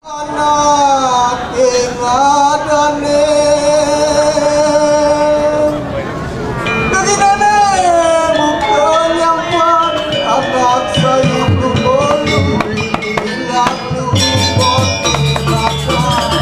Anak ingatane keginane bukan yang pan anak saya kembali ingat luput maka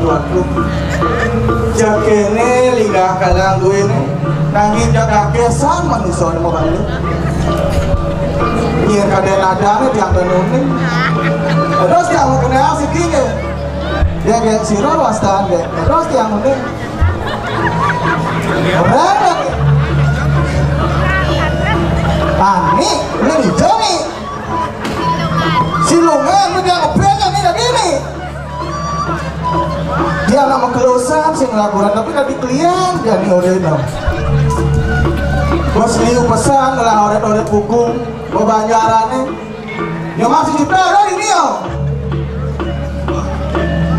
ngadeng jakene lidah kadang duene nangin jaga kesan manusia mau balik iya kadang adanya tiang tenune terus tiang kenal sikitnya dia kayak siro wastan deh terus tiang ini orang ani ini joni silungan udah ngebrengnya nih dari ini dia nama kelosan sing laporan tapi tadi klien jadi oreno bos liu pesan lah oret hukum bebanjarane yang masih juta dari ini yo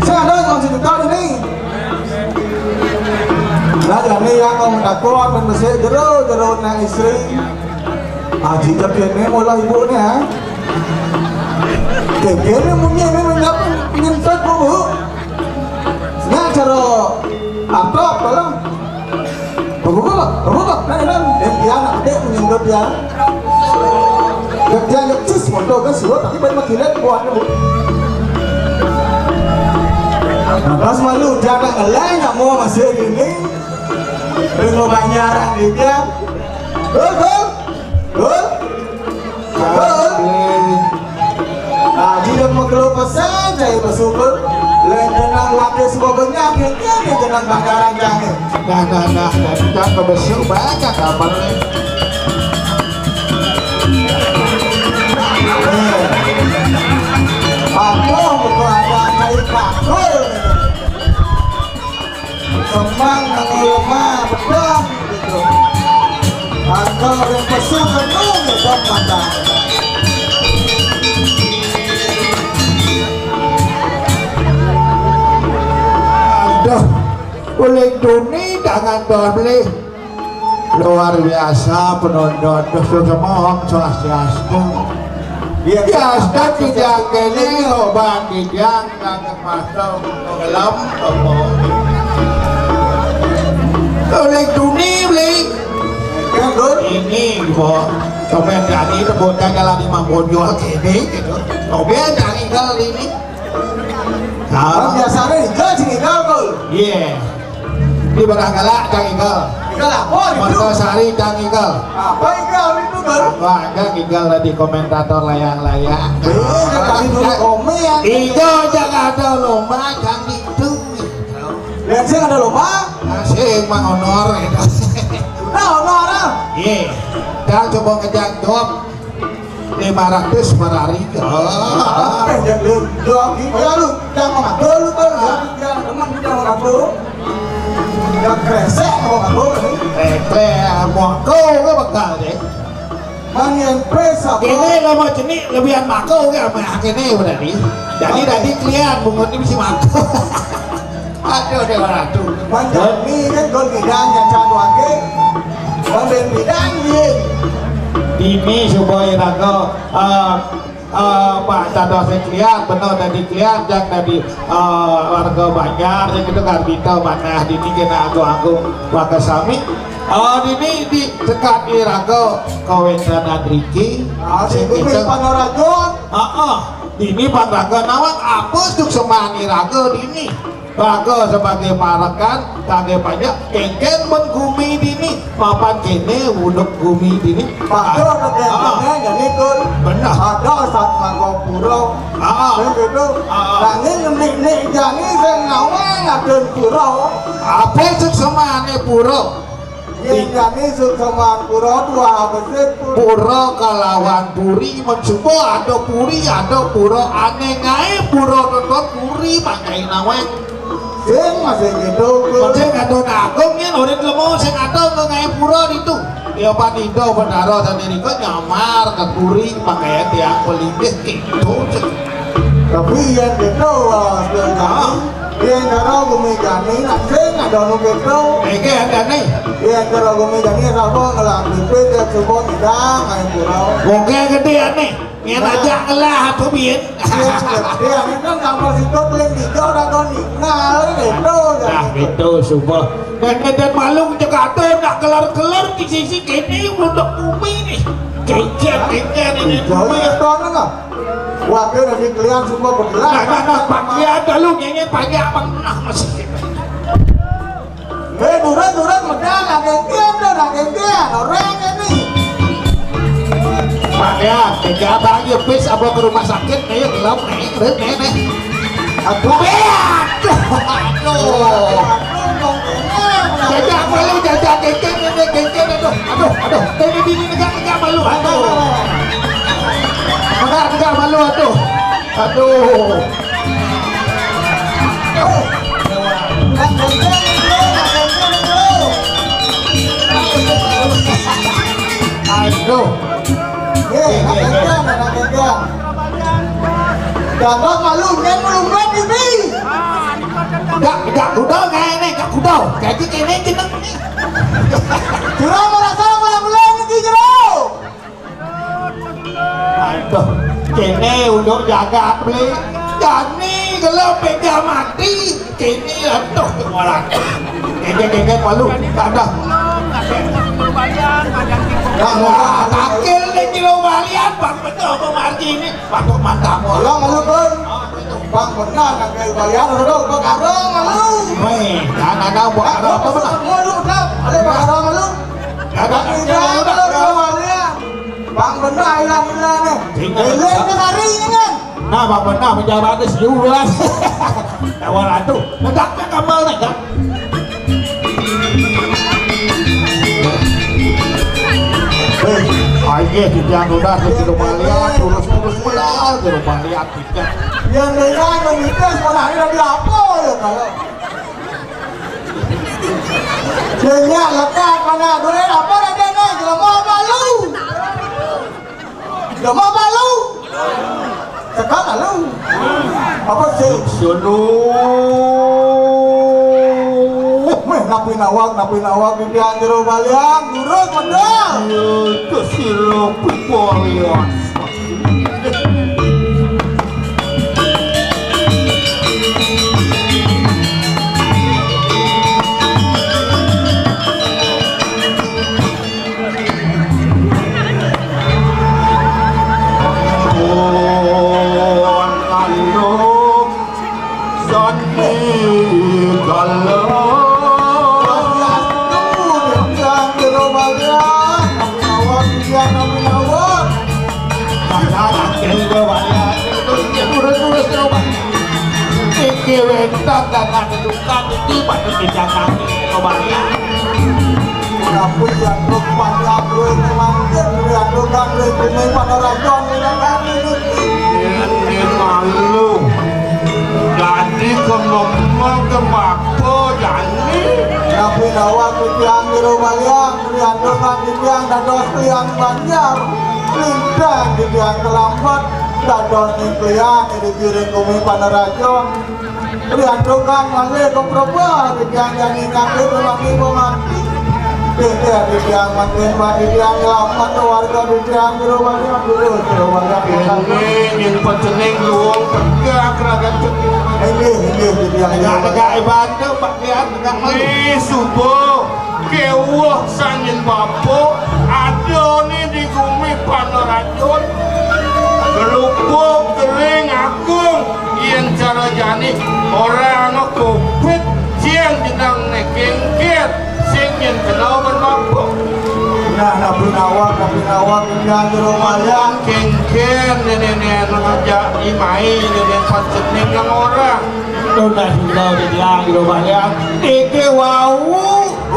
saya ada masih juta ini lah jadi yang kamu takut menbesar jero na istri aji jadinya mulai ibunya kekene punya ini mendapat nyentut bu ya cara apa tolong buka dia anak adik menyundut ya dia nyecus motor kan suruh tapi baik makilat buatnya bu pas malu jaga ngelai nggak mau masih gini dengan banyaran dia gol nah dia mau keluar pesan saya bersyukur lengan wakil sebagainya akhirnya dia jenang bakaran jangan nah kita kebesul banyak apa nih aku betul ada kayu kakul semang lemah betul gitu aku yang pesul penuh gitu mata kulit duni jangan beli luar biasa penonton dosa semohon swastiastu biasa tidak kini obat tidak masuk dalam kulit duni beli ini kok coba jadi rebutnya kalau di Mambojo gini gitu coba dari kali ini biasanya igal sih igal kul iya di Barangkala cang igal apa itu? Martosari cang igal apa igal itu kul? wah enggak igal di komentator layak-layak kali dulu komen ya igal jangan ada lomba cang itu lihat sih ada lomba? sih emang honor nah honor iya dan coba ngejak job 500 per hari jangan lu jangan mengatur lu tuh jangan teman kita mengatur jangan kresek mau mengatur mau kau ke bakal deh manyan presa ini lama jenik lebihan makau ke apa akhirnya berarti jadi tadi klien bungut ini bisa makau aduh dia waratu manjan ini kan gol bidang yang satu lagi gol bidang ini supaya raga Pak Cados klien benar dari klien yang dari warga banyak yang itu karbita mana ini kena aku warga sami ini di dekat di raga kawasan Adriki ini Panaraga ini Panaraga nawang apa untuk semani raga ini Maka sebagai parekan kangge banyak kengken menggumi dini mapan kene wuduk gumi dini Pak kengkennya jadi kun benar ada saat Mangkopuro begitu nangin nik jangi sing ngawang aden puro apa sing semane puro jangi sukseman puro dua besik puro kalawan puri mensupo ada puri ada puro aneh ngae puro nonton puri pakai naweng sing masih gitu sing adon agung yen ora lemu sing adon ngae puro itu ya panindo bendaro sendiri kok nyamar ke puri pakai tiang pelipis gitu tapi yang gitu yang kalau gumijani nak sing ada nu gitu iki andane yang kalau gumijani sapa ngelak pipit ya coba tidak ngae puro wong gede ane yen aja ngelah apa biyen dia ini kan kamar situ paling tiga orang kau ninggal gitu nah gitu sumpah dan malu juga ada nak kelar-kelar di sisi kene untuk bumi nih kengken ini bumi itu enggak wakil dari kalian semua bergerak nah bagian dulu nyanyi banyak pernah masih durang medang agengkian orang ini bagian tiga bagi bis apa ke rumah sakit nih gelap nih aku jajak malu jajak kengken aduh ini bini negak malu negak malu aduh Gak malu melumbat ini. Gak kudo nih, gak kudo. Jadi kene jeneng nih. Jero merasa ulang-ulang iki jero. Aduh, kene udah jaga beli. Jani kalau pegang mati, kene aduh orang. Kene malu, gak ada. Takil nih kilo balian, bang betul pemarji ini, bang mantamu. Malu kan? Bang benar nak kayak bayar dulu, bang karong malu. Weh, jangan ada buat apa benar. Malu dah, ada bang karong malu. Ada bang benar hilang nih. Hilang ke hari ini kan? Nah, bang benar menjawab ada sejulan. Tawaran tu, negaknya kamal negak. Aye, tidak udah ke rumah lihat, terus pulang ke rumah lihat tidak. Yang dengar memikir sekolah ini lagi apa ya kalau? Jenyak lekat mana boleh apa ada nih? Jelma malu. Jelma malu. Sekarang malu. Apa sih? Napi nawak di jero balian durus medal. Kesiro pipolian. Dan menunjukkan itu pada kejangan kembali. Tapi yang banyak duit mangkir, yang bukan duit bumi pada rajon ini malu. Jadi kemampuan kemampu jadi. Tapi nawak yang di rumah yang bukan yang dados yang banjar, lintang yang terlambat, dados yang dikirim bumi pada rajon. Riandokan mangke komproba yang jadi kaki melaki mati. Tidak yang makin mati yang lama warga yang berubahnya dulu ini yang penting luang tegak rakyat ini yang negara ibadah bagian tegak malu subuh kewah sangin bapo ada nih di bumi panoracun gelupuk kering agung yang cara jani orang aku kengken jenang ne kengken sing yen kenal ban bapo nah nabi nawak yang jero malyang kengken nenek ngajak imai nenek pancening yang orang sudah di tiang di rumah yang iki wau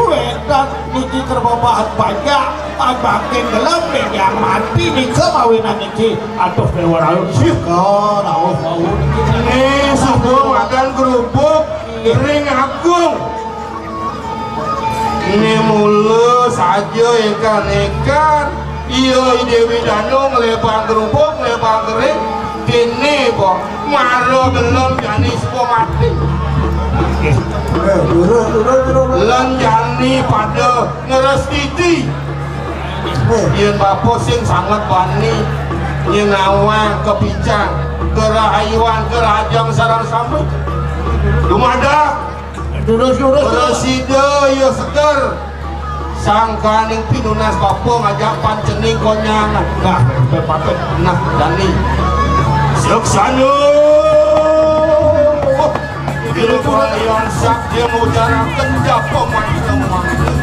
wetan niki kerbabahan banyak makin gelap yang mati di kemawinan niki aduh lewat sih kau tahu ini sudah makan kerupuk ring agung ini mulus aja ikan iya Dewi Danu ngelebang kerupuk ngelebang kering kini kok maro belum jani semua mati lan jani pada ngeres titi yang bapak sing sangat bani yang awang kebijak kerahayuan kerajang sarang sampai dumada preside ya seger sangka ning pinunas bapak ngajak pancening konyangan nah jani Seksana Bila kalian sak dia mengutarakan dapat macam-macam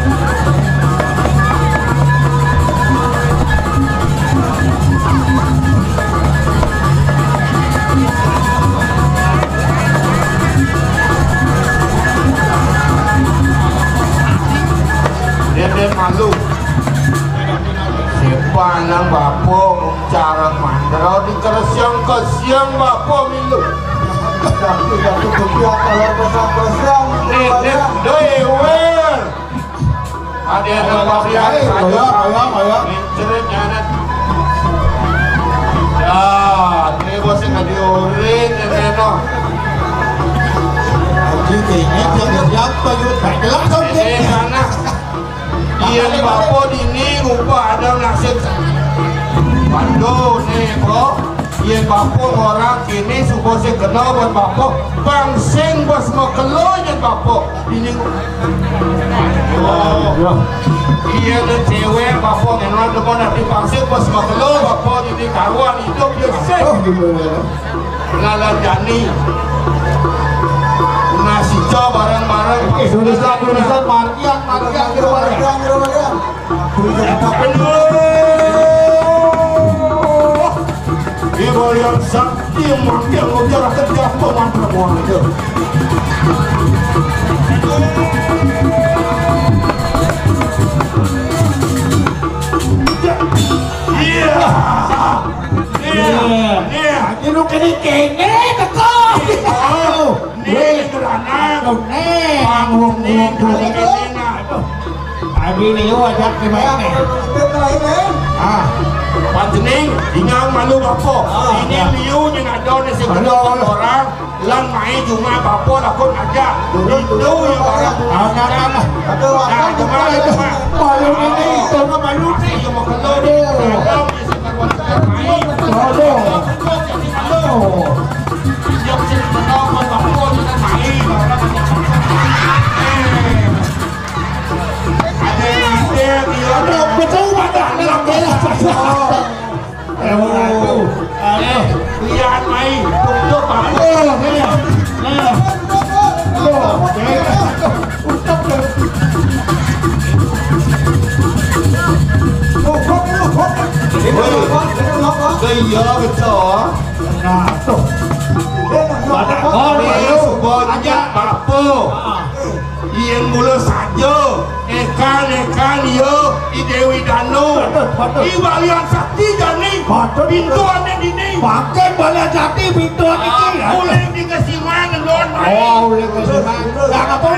Dia malu Sipanang bapak cara mandra di keresiang bapak milu tidak kebiak kalau kesang nenek dewer ada bagian saja mencret nyanet ya ini bosnya nggak diurin nenek kayaknya jangan siapa yuk jelas ini sana iya bapak ini rupa ada nasib Waduh nih bro iya bapak orang kini suka saya kenal buat bapak bangseng bos mau kelonya bapak ini iya dan cewek bapak kenal depan nanti bangseng bos mau kelo bapak jadi karuan hidup ya sih ngalah jani nasi coba bareng-bareng sudah markian Ibu yang sakti yang ujar kerja pemandu itu. Iya. Ini kini kene teko. Nih kerana. Panggung Abi ini wajah gimana? Panjening ingat malu bapak ini liu yang ada di sini orang lang main cuma bapak lakon aja itu yang orang Nah, cuma malu ini itu malu sih yang mau keluar di dalam di sekitar wanita main yang sih kenal bapak kita main ada betul pada dalam lihat main untuk bapak iya betul nah tuh pada sebuah aja bapak yang mula saja ekan yo i Dewi Danu i Balian Sakti jani pintu ane dini pakai bala jati pintu ini boleh dikasih mana don boleh kasih mana nggak apa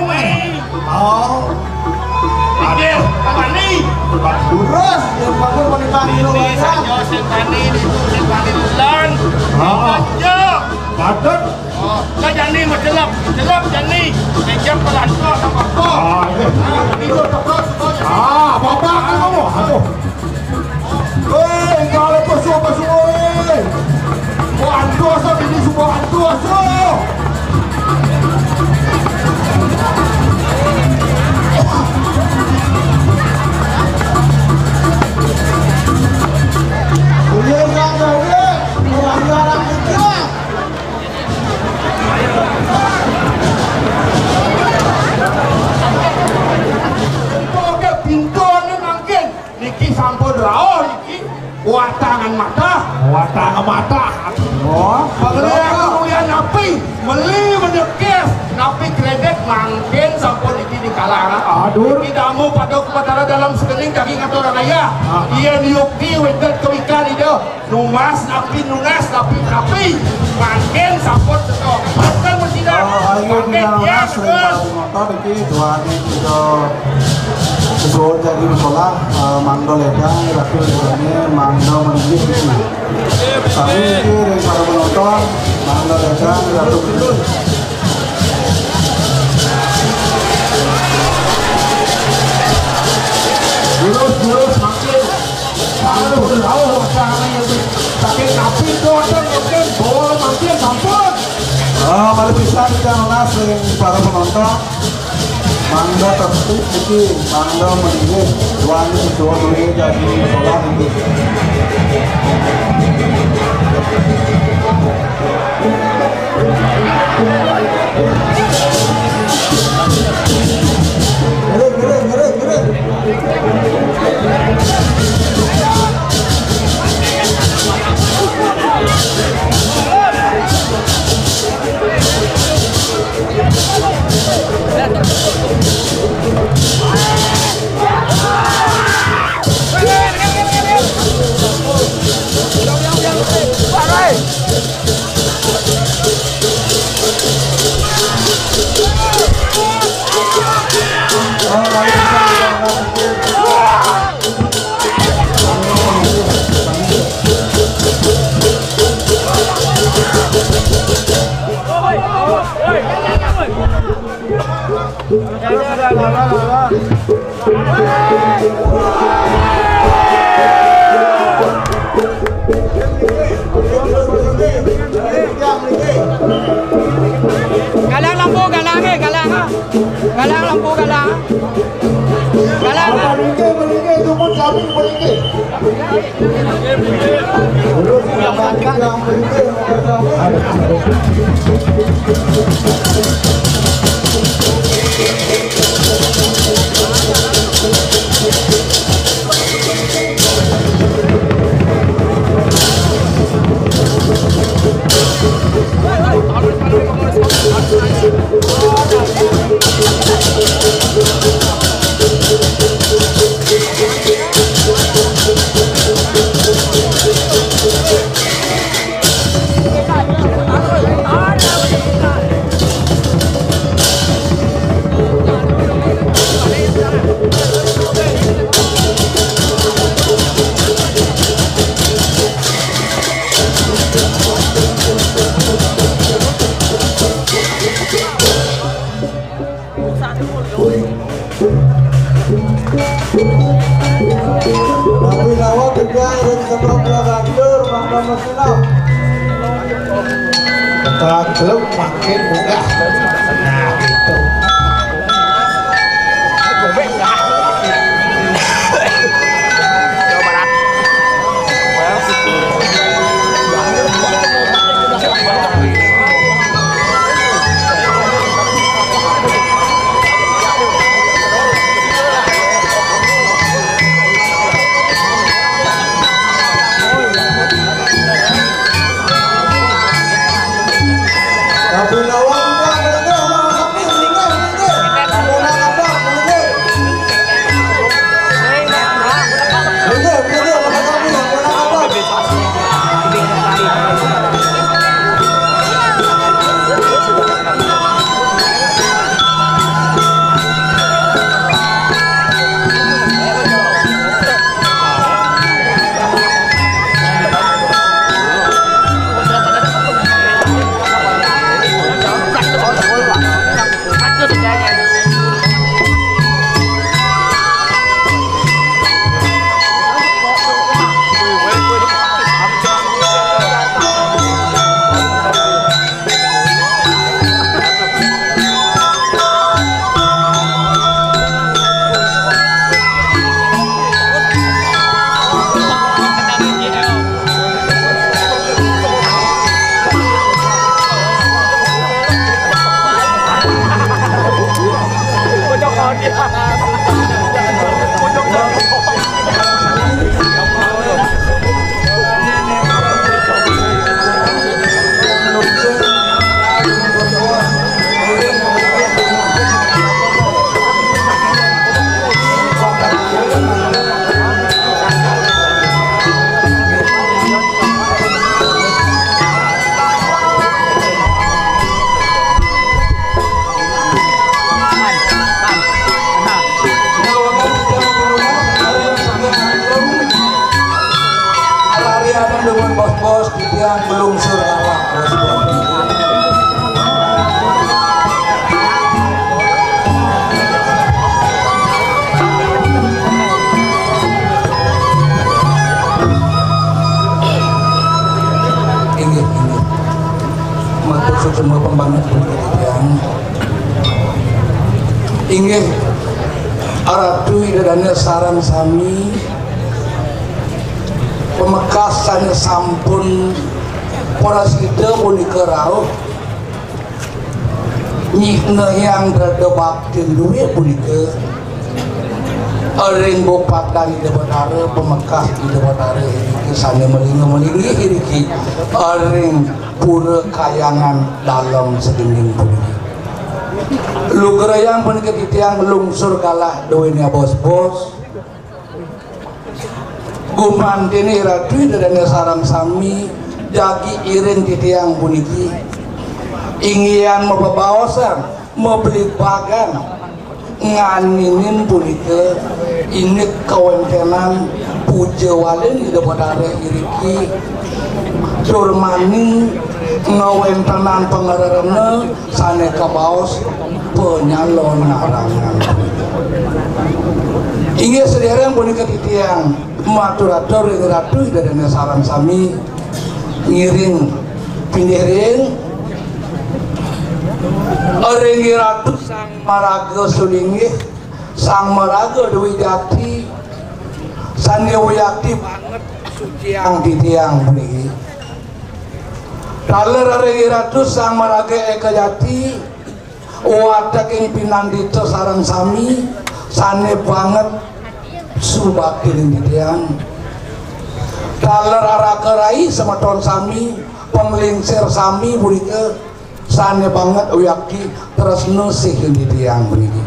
Ade, pani terus yang bagus menikah di ini saja sepani itu sepani bulan aja Badan Nah jani celap jani ejam pelanco sama kok itu terus bapak kamu aduh kalau pesuh antu asal ini semua antu asal watangan mata. Watangan mata. Oh, Pengelia kemuliaan napi meli mendekes napi kredit mangkin sampun iki di kalangan. Aduh. Kita mau pada kebatara dalam sekening daging atau raya. Iya diukti wedet kewikan itu. Numas napi nunas napi mangkin sampun setok. Bahkan tidak. ayo kita lunas lempar motor iki duane kita sesuai jadi sekolah mangdo ledang rakyat duane mangdo menjadi iki. Kami iki dari para penonton mangdo ledang rakyat Lurus makin jauh wacangannya sakit napi doang mungkin bola makin sampun. mari bisa kita lunas dengan para penonton mangdo tertib iki mangdo menjadi duane sesuai jadi sekolah iki. Gerak. Galang lampu, galang lampu, galang. Meringke, tunggu kami meringke. Nabi Nawa kejar dan sebelum berakhir maka mesinap. Terakhir makin mudah. Nah gitu. Nabi Nawa juga nuhun bos-bos titiang belum surgalah bos-bos. Inggih matur semua pembangun titiang. Inggih aratu idadana sarang sami pemekasan sampun poras kita punika rauh nyikna yang berdebaktin duit punika aring bupatan di Batara pemekas di Batara ini sana melinggi ini aring pura kayangan dalam sedingin punika lu gerayang punika titiang lungsur kalah doanya bos-bos gumantini ratu dan sarang sami jagi iring titiang puniki ingin membawasan membeli bagan nganinin punika ini kawentenan puja walin di Batara iriki surmaning ngawentenan pengerana sane kabaos penyalon narangan inggih sedereng punika titiang maturatur yang ratu dan sarang sami ngiring pindiring orang ratu sang maraga sulinggih sang maraga Dewi Jati sang Dewi Jati banget suciang titiang puniki taler orang ratu sang maraga Eka Jati watak yang pinandito sarang sami sane banget subak titiang taler arakerai sama ton sami penglingsir sami puniki sane banget uyaki terus nusih titiang puniki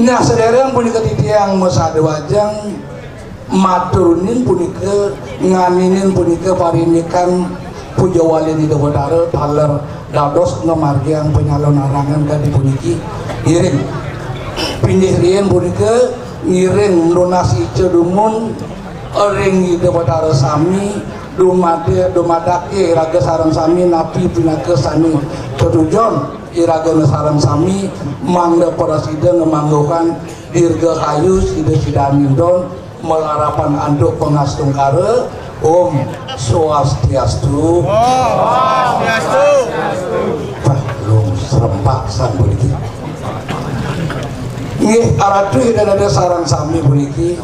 nah sedereng punika titiang masada wajang maturunin punika nganinin punika parinikan puja wali di Batara taler dados ngamargiang penyalon arangan kadi puniki iring pindih rien punika ngiring lunas ice dumun ring di Batara sami dumadake iraga sarang sami napi pinake sani tujuan iraga sarang sami mangda parasida ngemanggukan dirga kayu sida sidamindon melarapan anduk pengastung kare Om Swastiastu. Swastiastu. Belum serempak sang puniki. Nggih aratu dan ada sarang sami puniki.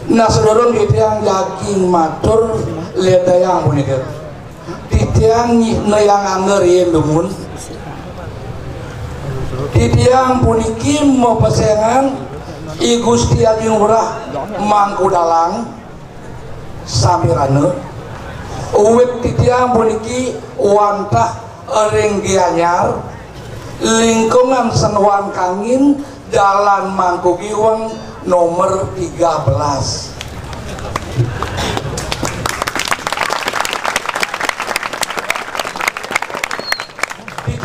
Nah sedorong titiang yakin matur lihat dayang puniki. Titiang nyikna yang anger yen dumun. Titiang puniki mau pesengan I Gusti Agung Urah Mangkudalang samirana uwit titiang puniki wantah ering gianyar lingkungan Senuan Kangin Jalan Mangkugiwang nomor 13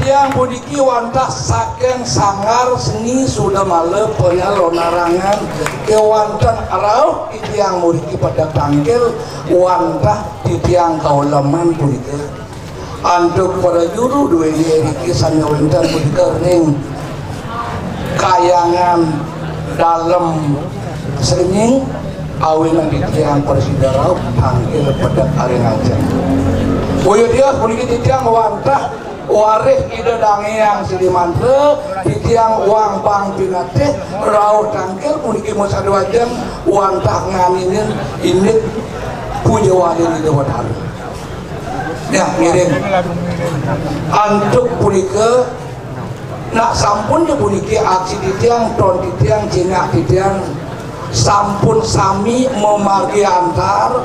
titiang puniki wantah saking sangar seni sudah malam penyalon narangan kewantan arau titiang puniki pada tangkil wantah titiang kauleman puniki anduk pada juru dua ini kisahnya wentan puniki ring kayangan dalam senying awinan titiang persidarau tangkil pada arengajan boyo dia puniki titiang wantah waris ide dangiang sidimantre titiang uang bang pinate rau tangkel puniki musada wajan wantah nganinin ini puja wali di Batara ya ngiring antuk punike nak sampun ya puniki aksi titiang ton titiang cina titiang sampun sami memargi antar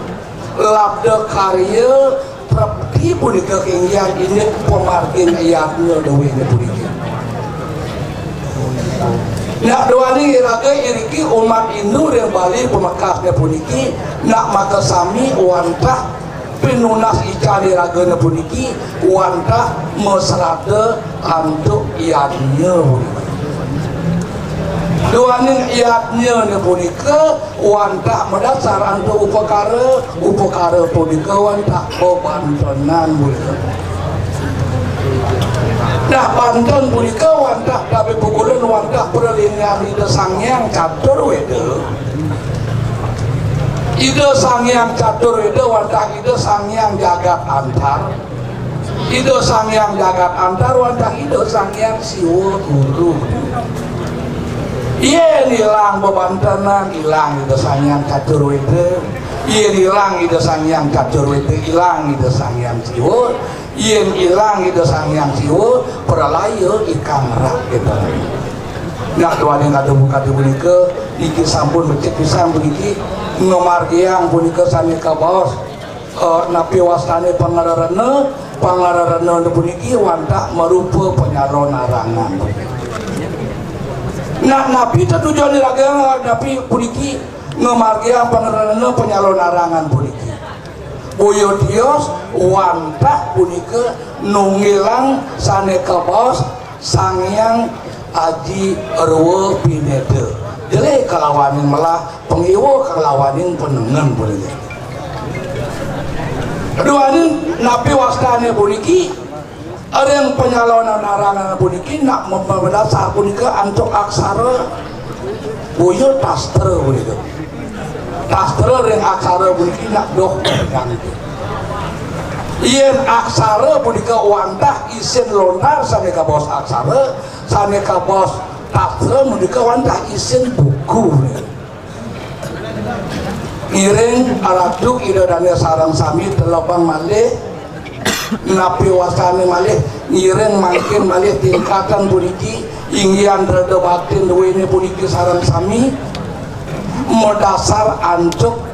labda karya di punika keinggian ini pemargin ayatnya dawenya punika nak doani iraga iriki umat Hindu yang bali pemakasnya puniki nak maka sami wantah pinunas icari ragana puniki wantah mesrade antuk iatnya puniki duaning iatnya nih punika wanta mendasar antu upakara punika wanta bebantonan punika. Nah banton punika wanta tapi pukulan wanta perlingan ide sangyang catur wede. Ide sangyang catur wede wanta ide sangyang jagat antar. Ide sangyang jagat antar wanta ide sangyang siwa guru. Iya hilang bebantanan, hilang ide sangyang catur wede. Iya hilang ide sangyang catur wede, hilang ide sangyang siwa. Iya hilang ide sangyang siwa, peralaya ikan rak gitu. Nah doa yang ada buka di bunika, iki sampun becek pisan buniki nomor yang bunika sanika baos napi wastane pangararana buniki wanta merupa penyalon arangan. Nah napi tujuan diraga napi buniki nomor yang pangararana penyalon arangan buniki. Boyo dios wanta bunika nungilang sanika baos sangyang Aji Arwa Pinede. Jadi kalawanin malah pengiwo kalawanin penengan boleh. Duanin napi wastane buniki ada yang penyalonan arangan buniki nak mendasar bunika antuk aksara boyo tastra buniki. Tastra yang aksara buniki nak doh kan. Yen aksara punika wantah isin lontar saneka bos aksara saneka bos tasra punika wantah isin buku. Iring araduk ida dania sarang sami telopang malih napi wasane malih iring makin malih tingkatan puniki inggian rada batin duwene puniki sarang sami modasar ancuk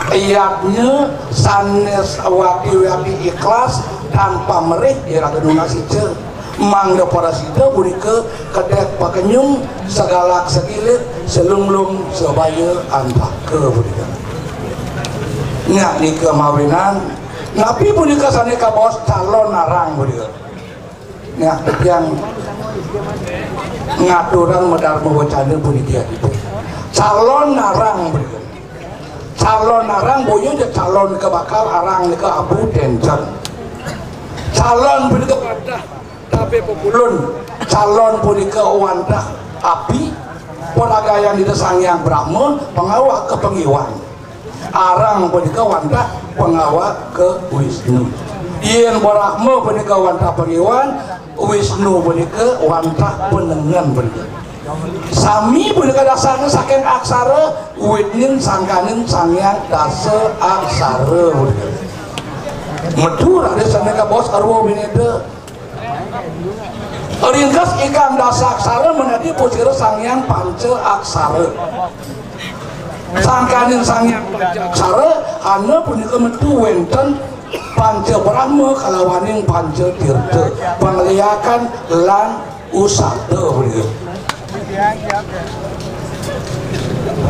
ayatnya sanes wati ikhlas tanpa merih iraga nunasija mangga para sida bunika kedek pakenyung segalak segilit selunglung sebaya antake bunika nya nika mawinan napi bunika sanika bos calon narang bunika nya yang ngaturan medar mewacana bunika itu calon narang bunika calon arang boyo je calon ke bakal arang ke abu dencan calon pun ke wadah tapi populun calon pun ke wadah api penagayan di sangyang Brahma pengawak ke pengiwan arang pun ke wadah pengawak ke Wisnu Ien Brahma pun ke wadah pengiwan Wisnu pun ke wadah penengan pun sami pun dasarnya saking aksara witnin sangkanin sangyang dasa aksara medur ada saneka bos Arwa Pinede ringkas ikan dasa aksara menjadi pusira sangyang panca aksara sangkanin sangyang panca aksara hanya punika metu wenten panca Brahma kalawaning panca tirta pengliakan lan usada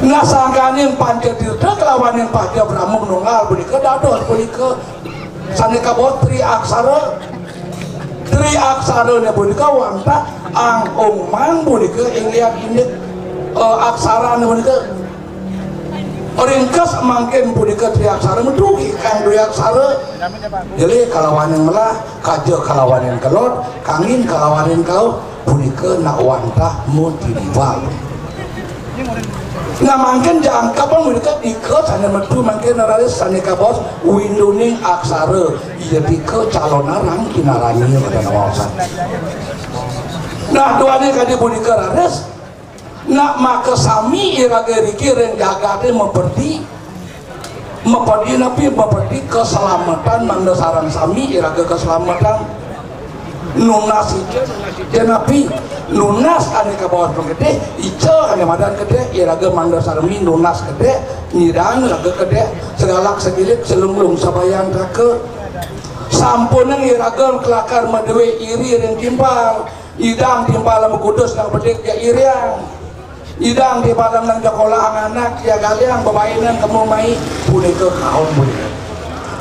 nah sangkanin panca tirta kelawanin panca Brahma menunggal punika dados punika sanika bos tri aksara punika wanta ang omang punika ingliat ini aksara punika ringkas mangken punika tri aksara medugi kang dua aksara jadi kalawanin melah kajo kalawanin kelot kangin kalawanin kau punika nak wantah mutibal nah mangken jangka pun mereka ikut sana metu mangken nararis sanika bos winduning aksara iya tika calon arang kinarani pada nawasan nah doanya kadi punika raris nak maka sami iraga rikirin jagate memperdi napi memperdi keselamatan mangda sarang sami iraga keselamatan nunas napi nunas aneka bawah gede ica ane madan gede iraga mangda sarmi nunas gede nyidang raga gede segalak segilit selunglung sabayang rake sampuneng iraga kelakar madewe iri ring timpal idang timpal kudus nang bedek ya iriang idang di balam nang jakola anak ya galiang babainan kamu mai punika kaum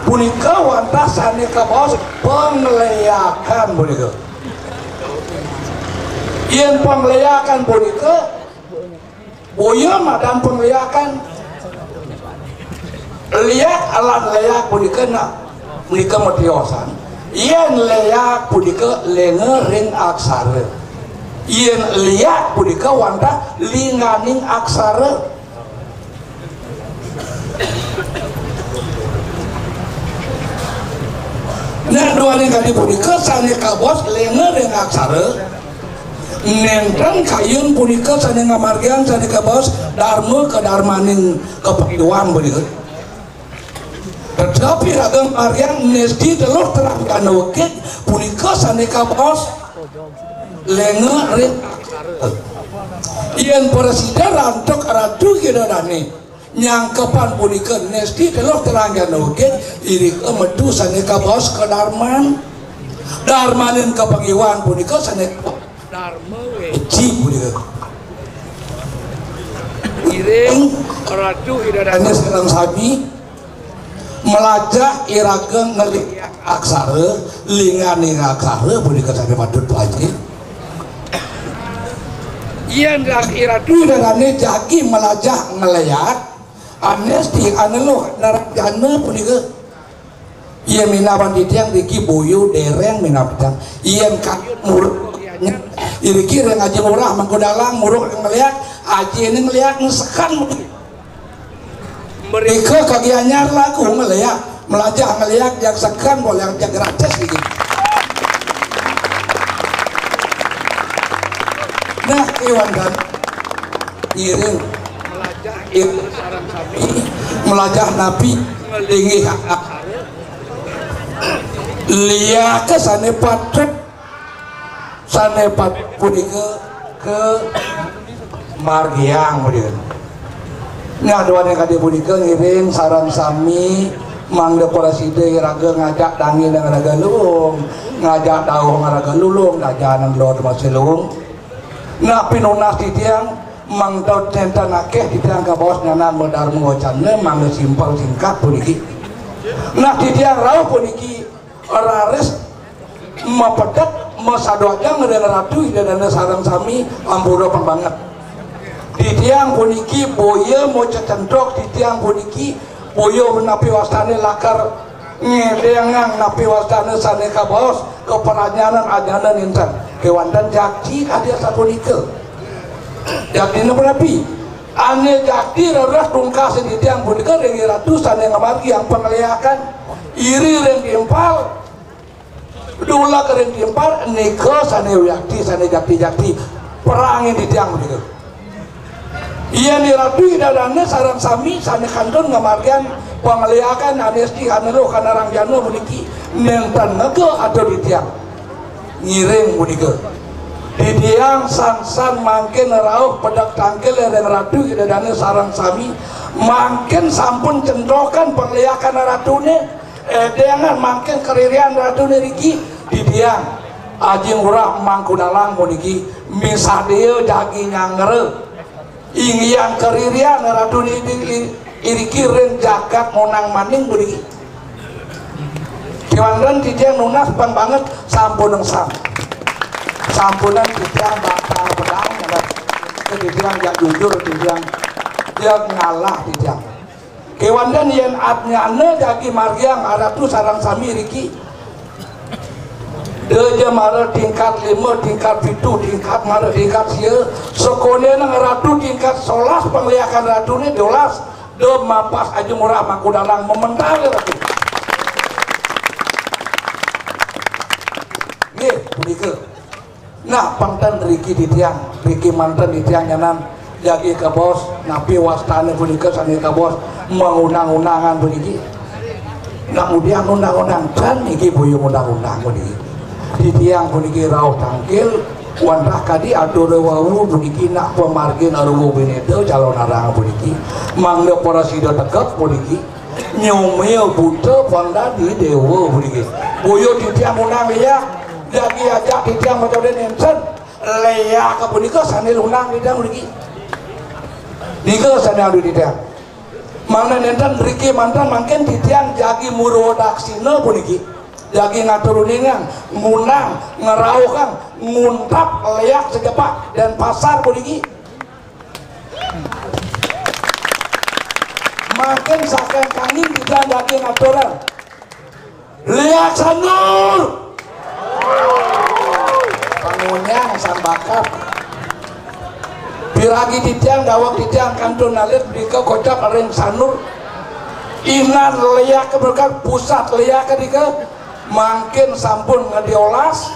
punika wantas aneka bos pengleyakan punika yen pengleyakan punika boya madan pengliakan liak alat leak punika punika metiosan yen leak punika lenge ring aksara yen liak punika wanta linganing aksara. Nah dua ning kali punika sane kabos lenge ring aksara nenten kayun punika sane ngamargian sane kabos dharma kedarmaning kepakiwan punika. Tetapi ragam margian nesti telur terang kana wekit punika sane kabos lenge ring aksara. Yen presiden rantok ratu kidadane nyangkepan punika nesti telur terang kana wekit irika metu sane kabos kedarman darmanin kepakiwan punika sane dharma weci punika. Iring ratu idadane sareng sami melajah irageng ngeliak aksara linganing aksara punika sane patut pelajari. Yen iratu idadane jagi melajah ngeliak anesti aneluh narajana punika iya minaban ditiang diki boyo dereng minabdang iyan kayun muruk iriki reng aji murah mangkudalang muruk ngeliat aji ini ngeliat ngesekan mereka kaki anyar laku ngeliat melajah ngeliat yang sekan boleh yang gratis gitu. Nah kewan dan iring ilmu sarang sami melajah nabi melingi aksara liya ke sane patut punika ke margiang punika. Nah dua ning kade punika ngiring sarang sami mangga presiden raga ngajak dangi nang raga lulung ngajak dawuh ngaraga lulung dajanan lor masilung. Nah pinunas titiang mangdot tenten akeh titiang kabos nyanan modar mengocannya mangga simpel singkat puniki. Nah titiang rauh puniki rares mapedak masadoaja ngedana ratu idana sarang sami ampura pembanget. Titiang puniki boya mau cecentok titiang puniki boya menapi wastane lakar ngedengang napi wastane sane kabos keperanyanan ajanan insan kewandan jakti kadia sapunika jakti nu berapi ane jakti reras tungkas di tiang punika rengi ratusan yang ngamargi yang pengeliakan iri reng diempal dula keren diempal nika sane jakti sane jakti perangin di tiang punika iya ni ratu idadane sarang sami sane kandun ngamargian pengeliakan anesti hanelo kanarang jano puniki nentan nege atau di tiang ngiring punika di tiang san mangken rauh pedak tangkel yang ratu idadane sarang sami mangken sampun cendokan pengeliakan ratune dengan mangken keririan ratune riki di tiang aji murah mangkudalang puniki misadeo jagi nyangere ingin keririan ratune iriki ren jagat monang maning puniki kiwandan titiang nunas bang banget sampun nengsam sampunan titiang bakal pedang titiang gak jujur titiang dia ngalah titiang kiwandan yen atnyane jagi margiang aratu sarang sami riki deja mara tingkat 5 tingkat 7 tingkat mara tingkat sia sekone nang ratu tingkat 11 pengliakan ratune 12 de mapas aja murah makudalang memental ratu nggih punika. Nah panten riki di tiang riki manten di tiang nyanan jagi ke bos napi wastane punika sane ka bos mengundang-undangan puniki kemudian undang-undang dan iki boyo undang-undang puniki di tiang puniki rauh tangkil wantah kadi adore wawu puniki nak pemargin aruwo benedo calon arang puniki mangga parasida tegep puniki nyomel buta panda di dewa puniki boyo di tiang undang ya jagi ajak di tiang macam nensen leya ke punika sane undang di tiang puniki nika sane adu di tiang mana nenten riki mantan mungkin di tiang jagi murwodaksina puniki jagi ngaturuningan ngunang ngeraukan nguntap leyak sejepak dan pasar puniki makin saking kangin tidak daging aturan lihat sanur pangunya sang bakat biragi titiang dawak titiang kantun nalit dika kocap areng sanur inan liak keberkat pusat liak kedika makin sampun ngadiolas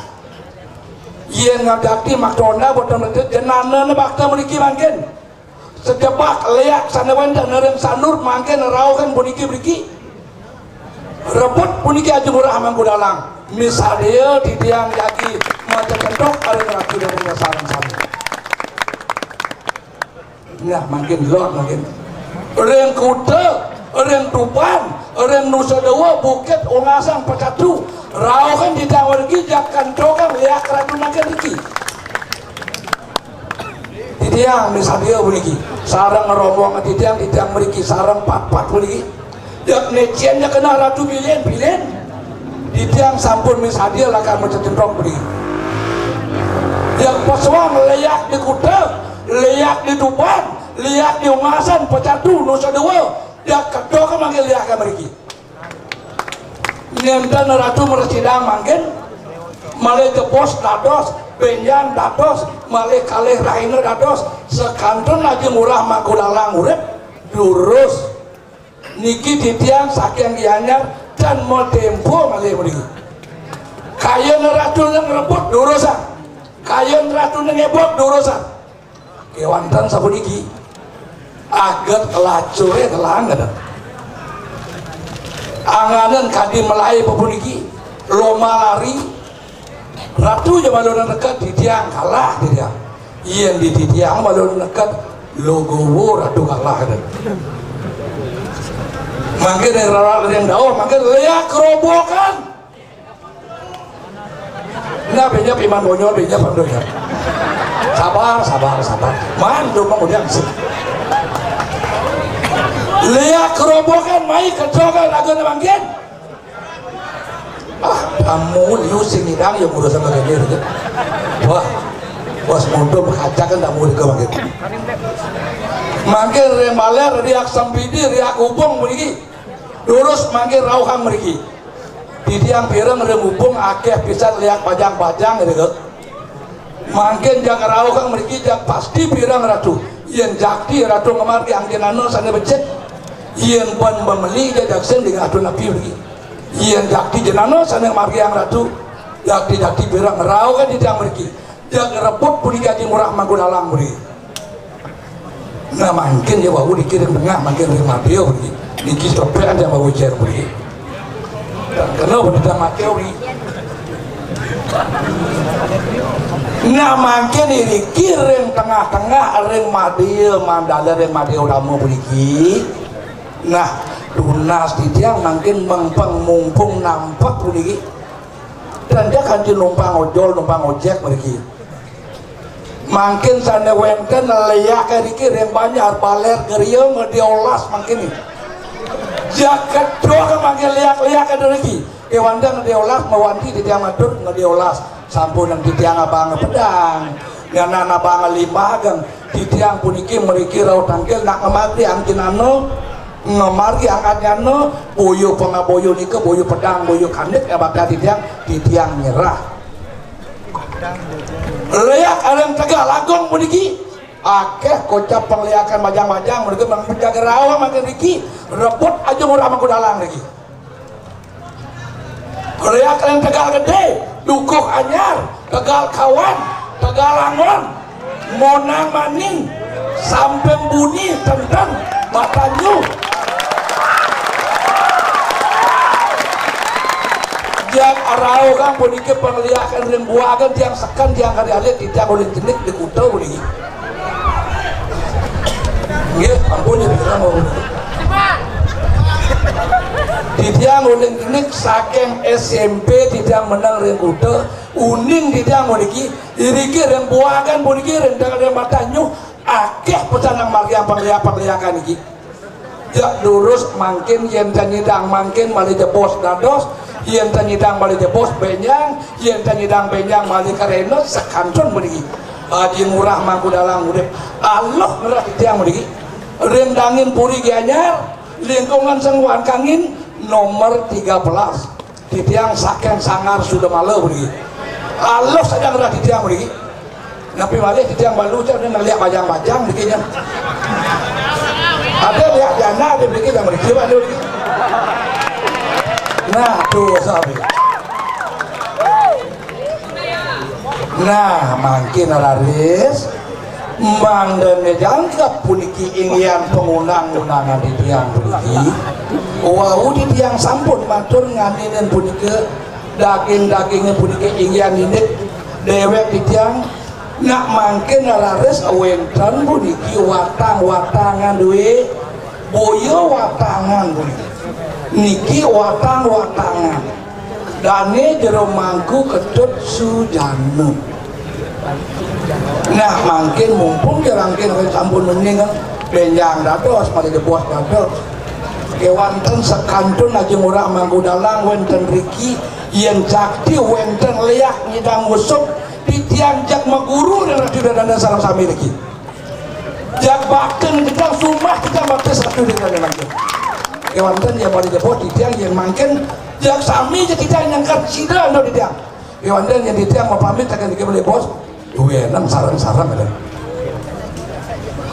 yen ngadakti makdona boten mendet jenana bakta memiliki makin sejebak liak sanawan dan areng sanur makin raukan puniki beriki rebut puniki aja murah mangkudalang misalnya titiang lagi macam kentok areng ratu dan sarang-sarang nah makin lor makin orang kuda orang tupan orang nusa dewa bukit ungasang pecatu raukan di tawar gijak kantokan liak ratu makin lagi titiang misalnya beriki sarang ngerombong titiang beriki sarang pat-pat beriki yak neciannya kena ratu bilin titiang sampun misalnya lakan macam kentok beriki yang paswang liak di kuda liak di tupan liak di ungasan pecatu nusa dewa dia kedua kan manggil liak kan mereka nyentan ratu meresidang manggil malih jepos dados benjang dados malih kalih rainer dados sekantun lagi murah mangkudalang urip lurus niki titiang saking gianyar dan mau tempo malih mereka kayen ratu yang rebut durusan kayen ratu yang ngebot durusan kewantan sabuniki agar kelacure kelangan anganan kadi melai pepuniki loma lari ratu aja balon dekat titiang kalah titiang yang di titiang balon dekat logowo ratu kalah kan makin dari raral yang daun makin liak kerobokan nah banyak iman bonyol banyak pandonya sabar mandu kemudian lihat kerobokan mai kecokan agak namangkin kamu liu sinidang yang urusan bagian itu wah bos mundur kaca kan tak mau dikemangkin mangkin remaler riak sampidi riak hubung meriki lurus mangkin rauhang meriki di tiang pirang remubung akeh bisa lihat pajang-pajang gitu mangkin jangan rauhang meriki jangan pasti pirang ratu yang jakti ratu ngemarki angkinano sana becek yang pun membeli dia jaksen dengan atu nabi lagi yang jakti jenano sana ngemarki yang ratu jakti pirang rauhang di tiang meriki jangan rebut punika haji murah mangkudalang meriki nah mungkin ya bahu dikirim tengah mungkin lima dia pergi niki tropean yang bahu cer pergi dan kenapa tidak mateo ni nah mungkin ini kirim tengah-tengah ring madil mandala ring madil damu pergi nah tunas tiang mungkin mumpung nampak pergi dan dia kan numpang ojol numpang ojek pergi makin sana wenten leyak kerikir yang banyak baler geriung diolas makin ini jaket doa kan makin leyak ada lagi kewandang diolas mewanti di tiang matur ngediolas sampun yang di tiang abang pedang dan anak abang lima gang di tiang puniki meriki raut tangkil nak ngemari angkinano ngemarki angkatnya boyo pengaboyo nika boyo pedang boyo kandet ya bakal di tiang nyerah leyak areng tegak lagong puniki akeh kocap pengliakan majang-majang mereka menjaga rawa makin riki rebut aja murah mangkudalang lagi leyak areng tegal gede dukuh anyar tegal kawan tegal langon monang maning sampeng bunyi tentang batanyu yang arau kan puniki pengliakan dan buagan tiang sekan tiang kali alit di tiang oleh jenik di kuta puniki nggih ampun ya bilang mau di tiang oleh jenik saking SMP di tiang menang ring kuta uning di tiang puniki iriki dan buagan puniki rendang dan matanyu akeh pecanang margiang pengliakan iki jak lurus makin yang nyidang makin malih jebos dados yang tanyidang balik jebos benyang yang tanyidang benyang balik karena sekantun merigi haji murah mangkudalang urip Allah ngerah tiang merigi rendangin puri gianyar lingkungan Sengwan Kangin nomor 13 di tiang saking sangar sudah malu begini Allah sedang ada di tiang begini tapi balik di tiang balu saya udah lihat bajang-bajang begini ada lihat jana ada begini yang begini begini nah tuh sahabat nah makin raris mandane jangka puniki ingyan pengundang-undangan di tiang puniki wau di tiang sampun matur nganinen puniki daging-dagingnya puniki ingyan ini dewek di tiang nak makin raris wenten puniki watang-watangan duwe boyo watangan puniki niki watang-watangan dane jero mangku ketut sujana nah makin mumpung jarangkin sampun mening benjang dados pada jebuah dados kewanten sekantun aja murah mangku dalang wenten riki yang jakti wenten leak nyidang musuh di tiang jak maguru dan ratu dan salam sami riki jak baken kita sumah kita bakte satu dengan lagi kewanten yang pada jebuah di tiang yang makin jak sami jadi kita nyangkat sidra no di tiang kewanten yang di tiang mau pamit akan dikembali bos duwenan sarang-sarang ada.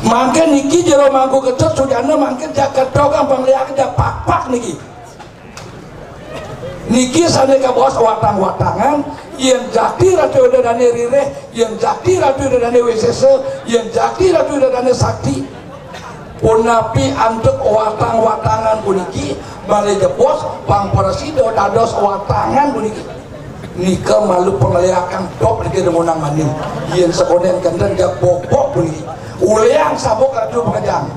Mangke niki jero mangku kecet sujana mangke jaga dogang pangliak jak pak-pak niki. Niki saneka bos watang-watangan yang jadi ratu dane rireh, yang jadi ratu dane wesese, yang jadi ratu dane sakti. Punapi antuk watang-watangan puniki bale bos pang parasido dados watangan puniki. Nika malu pengeliakan top di demunang maning yang sekonen kandang jak bobok bunyi uleang sabuk ratu pengejang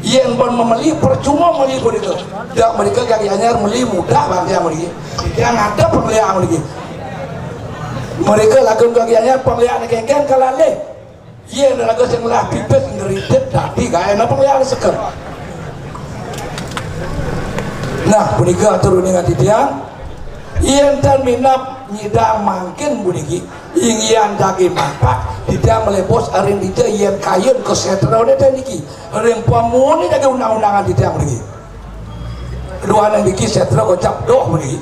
yang pun memeli percuma meli pun itu jak mereka kaki anyar meli mudah bangsa meli yang ada pengeliakan lagi mereka lakukan kaki anyar pengeliakan kengkeng kalale yang lagu senglah pipet ngeridet tapi gaya na pengeliakan seker nah punika turun dengan tiang yang terminap nyidang makin buniki ingin daging bapak tidak melebos aring dija yang kayun ke setra udah niki aring pamuni daging undang-undangan tidak buniki kedua yang niki setra kocap doh buniki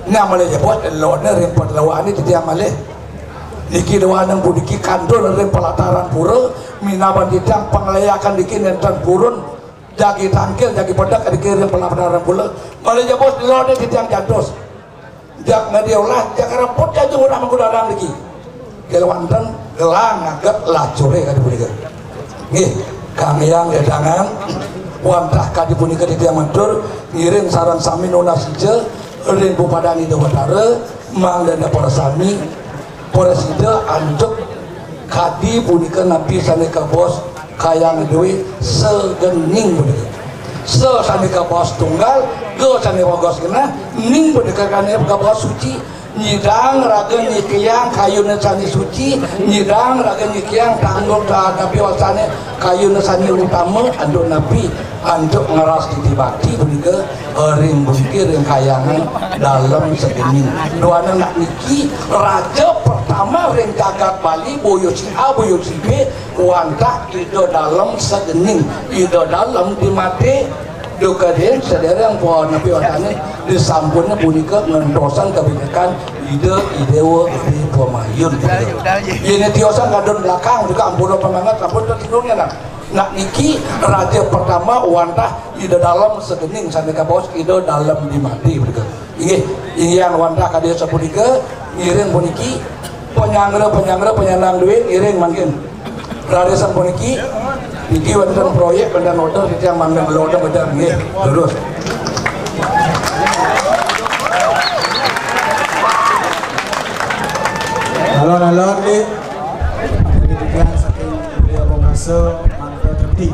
nah melebos elone aring perlawan ini tidak maleh niki dua yang buniki kandul aring pelataran pura minaban tidak pengelayakan niki nentan purun jagi tangkil jagi pedak dikirim pelataran pula melebos elone tidak jados jak ngadiolah jak rapot aja orang menggunakan lagi kelwantan gelang agak lacure kadi punika nggih kang yang edangan wantah kadi punika di tiang matur ngiring sarang sami nona sije ring bupadani dewatara mangdana para sami para sida antuk kadi punika nabi saneka bos kayang dewe segening punika sanika bos tunggal go sanika bos kena ning berdekatane ka bos suci nyidang raga nyikiang kayuna sani suci nyidang raga nyikiang tanggul tapi wasane kayuna sani utama anduk nabi anduk ngeras ditibati punika ring bungkir ring kayangan dalam segening doana nak niki raja pertama ring jagat Bali boyo si A boyo si B wantah itu dalam segening itu dalam di mati dokaden sadaya yang pohon nabi watane disampunnya punika ngentosan kebijakan ide idewa di pemayun ini tiosan kadon belakang juga ampuno pemangat ampun tidurnya nak niki raja pertama wantah ide dalam segening saneka bos ide dalam di mati begitu inggih yang wantah kadia sapunika ngiring puniki penyangra penyandang duit ngiring mangkin raja sapuniki iki wonten proyek benda order yang mangga order benda nggih terus alon-alon nggih demikian saking beliau pengasuh mangga gede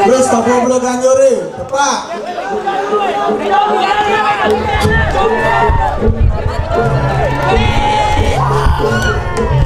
terus topo belum ganjori tepat Hey!